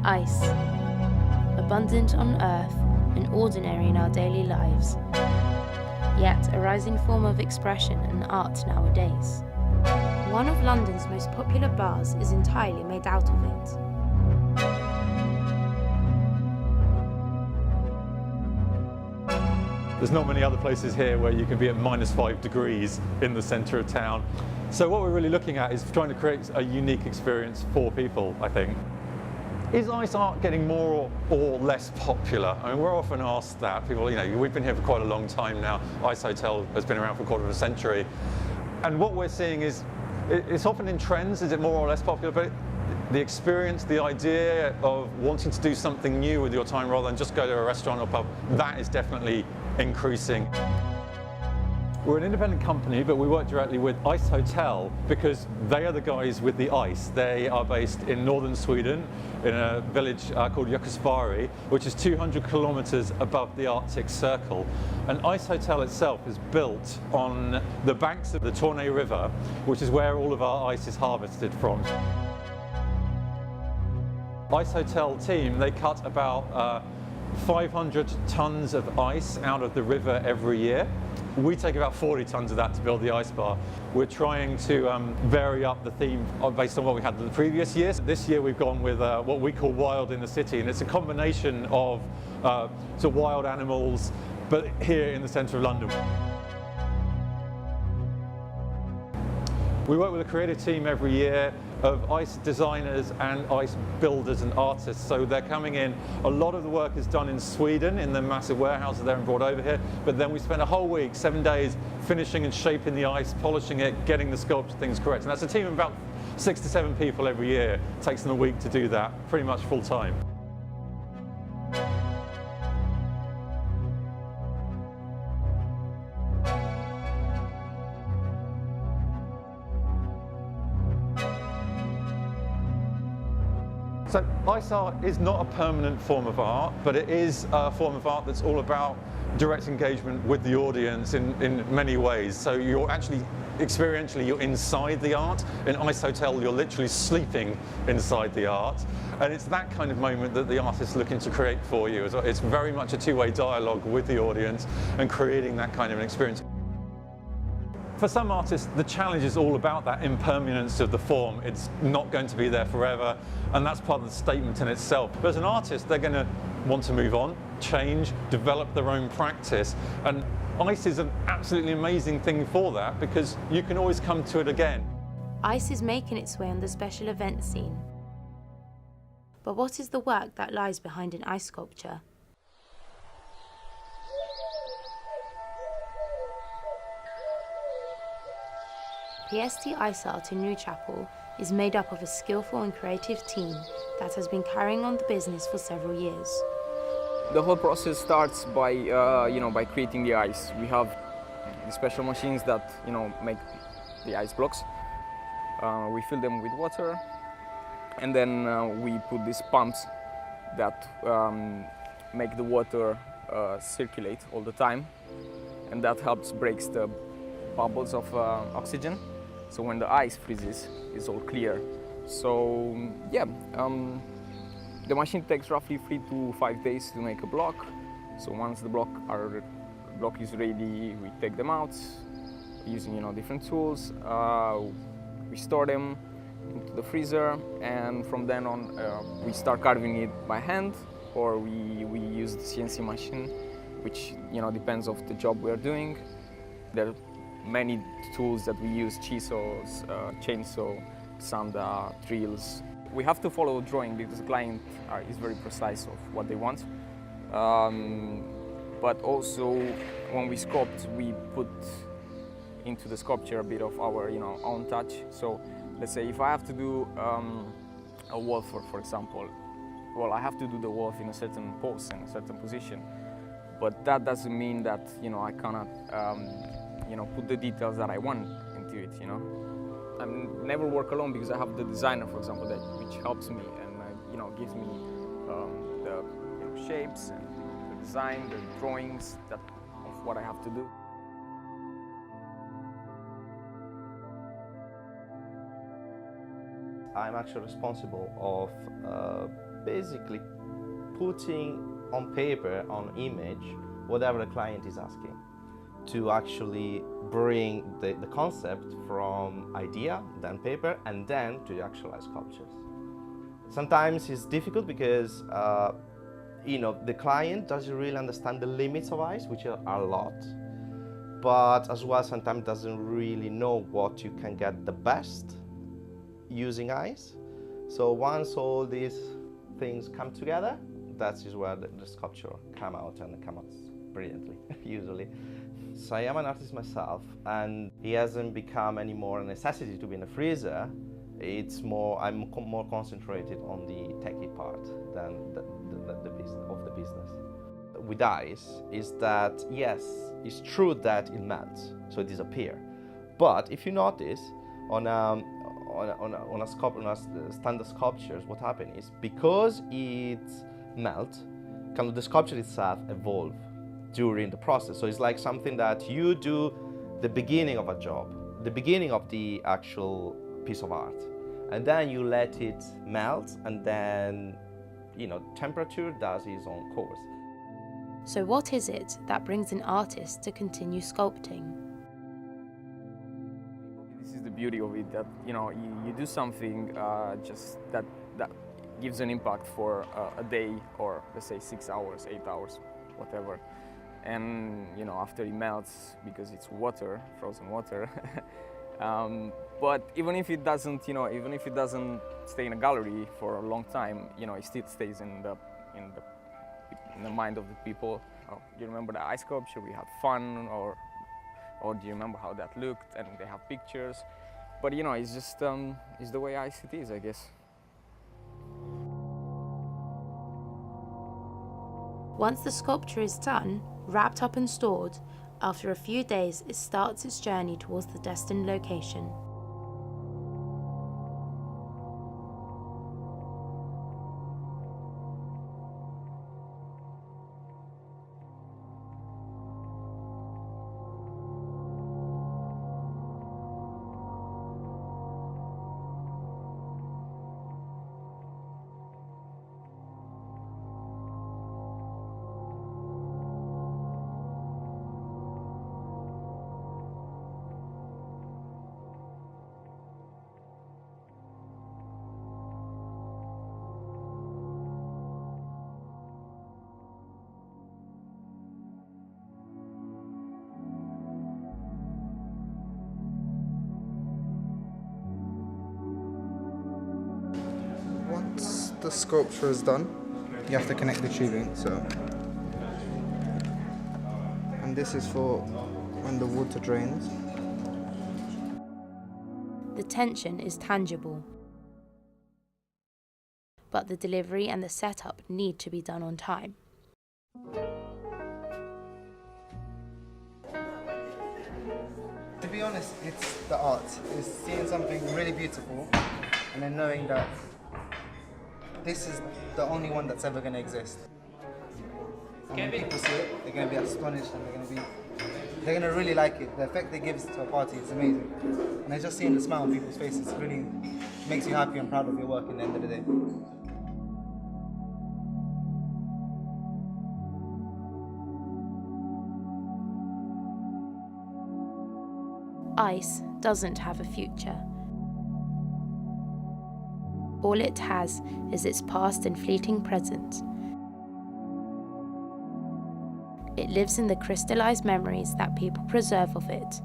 Ice. Abundant on Earth and ordinary in our daily lives, yet a rising form of expression and art nowadays. One of London's most popular bars is entirely made out of it. There's not many other places here where you can be at -5 degrees in the centre of town. So what we're really looking at is trying to create a unique experience for people, I think. Is ice art getting more or less popular? I mean, we're often asked that. People, we've been here for quite a long time now. Ice Hotel has been around for a quarter of a century. And what we're seeing is, it's often in trends, is it more or less popular? But the experience, the idea of wanting to do something new with your time rather than just go to a restaurant or pub, that is definitely increasing. We're an independent company, but we work directly with Ice Hotel because they are the guys with the ice. They are based in northern Sweden in a village called Yonghao, which is 200 kilometers above the Arctic Circle. And Ice Hotel itself is built on the banks of the Torne River, which is where all of our ice is harvested from. Ice Hotel team, they cut about 500 tons of ice out of the river every year. We take about 40 tons of that to build the ice bar. We're trying to vary up the theme based on what we had the previous years. This year we've gone with what we call Wild in the City, and it's a combination of wild animals, but here in the centre of London. We work with a creative team every year of ice designers and ice builders and artists. So they're coming in. A lot of the work is done in Sweden in the massive warehouses there and brought over here. But then we spend a whole week, 7 days, finishing and shaping the ice, polishing it, getting the sculpture things correct. And that's a team of about 6 to 7 people every year. It takes them a week to do that, pretty much full time. So ice art is not a permanent form of art, but it is a form of art that's all about direct engagement with the audience in many ways. So you're actually, experientially, you're inside the art. In Ice Hotel, you're literally sleeping inside the art. And it's that kind of moment that the artist's looking to create for you. It's very much a two-way dialogue with the audience and creating that kind of an experience. For some artists, the challenge is all about that impermanence of the form. It's not going to be there forever, and that's part of the statement in itself. But as an artist, they're going to want to move on, change, develop their own practice, and ice is an absolutely amazing thing for that because you can always come to it again. Ice is making its way on the special event scene. But what is the work that lies behind an ice sculpture? PST Ice Art in Newchapel is made up of a skillful and creative team that has been carrying on the business for several years. The whole process starts by, by creating the ice. We have the special machines that, make the ice blocks. We fill them with water, and then we put these pumps that make the water circulate all the time, and that helps breaks the bubbles of oxygen. So when the ice freezes, it's all clear. So the machine takes roughly 3 to 5 days to make a block. So once our block is ready, we take them out using different tools. We store them into the freezer, and from then on we start carving it by hand, or we use the CNC machine, which depends on the job we are doing. There are many tools that we use: chisels, chainsaw, sander, drills. We have to follow a drawing because the client is very precise of what they want. But also, when we sculpt, we put into the sculpture a bit of our own touch. So let's say if I have to do a wolf, for example, well, I have to do the wolf in a certain pose and a certain position. But that doesn't mean that I cannot put the details that I want into it. I never work alone because I have the designer, for example, which helps me and gives me the shapes and the design, the drawings of what I have to do. I'm actually responsible of basically putting on paper, on image, whatever the client is asking, to actually bring the concept from idea, then paper, and then to the actualized sculptures. Sometimes it's difficult because the client doesn't really understand the limits of ice, which are a lot, but as well sometimes doesn't really know what you can get the best using ice. So once all these things come together, that is where the sculpture come out, and it comes out brilliantly, usually. So I am an artist myself, and it hasn't become any more a necessity to be in a freezer. It's more, I'm more concentrated on the techie part than the business. With ice is that, yes, it's true that it melts, so it disappears. But if you notice, on standard sculptures, what happens is because it melts, kind of the sculpture itself evolves during the process. So it's like something that you do the beginning of a job, the beginning of the actual piece of art, and then you let it melt, and then temperature does its own course. So what is it that brings an artist to continue sculpting? This is the beauty of it, that you do something just that gives an impact for a day, or let's say 6 hours, 8 hours, whatever. And after it melts, because it's water, frozen water. But even if it doesn't, stay in a gallery for a long time, it still stays in the mind of the people. Oh, do you remember the ice sculpture? We had fun, or do you remember how that looked? And they have pictures. But it's just it's the way ice it is, I guess. Once the sculpture is done, wrapped up and stored, after a few days it starts its journey towards the destined location. Once the sculpture is done, you have to connect the tubing, and this is for when the water drains. The tension is tangible, but the delivery and the setup need to be done on time. To be honest, it's the art. It's seeing something really beautiful and then knowing that this is the only one that's ever going to exist. And when people see it, they're going to be astonished, and they're going to really like it. The effect it gives to a party is amazing. And just seeing the smile on people's faces really makes you happy and proud of your work at the end of the day. Ice doesn't have a future. All it has is its past and fleeting present. It lives in the crystallized memories that people preserve of it.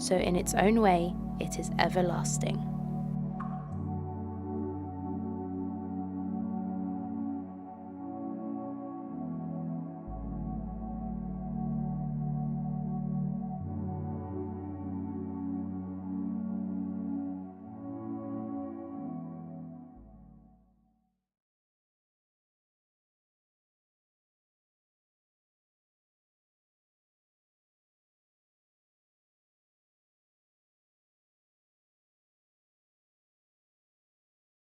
So in its own way, it is everlasting.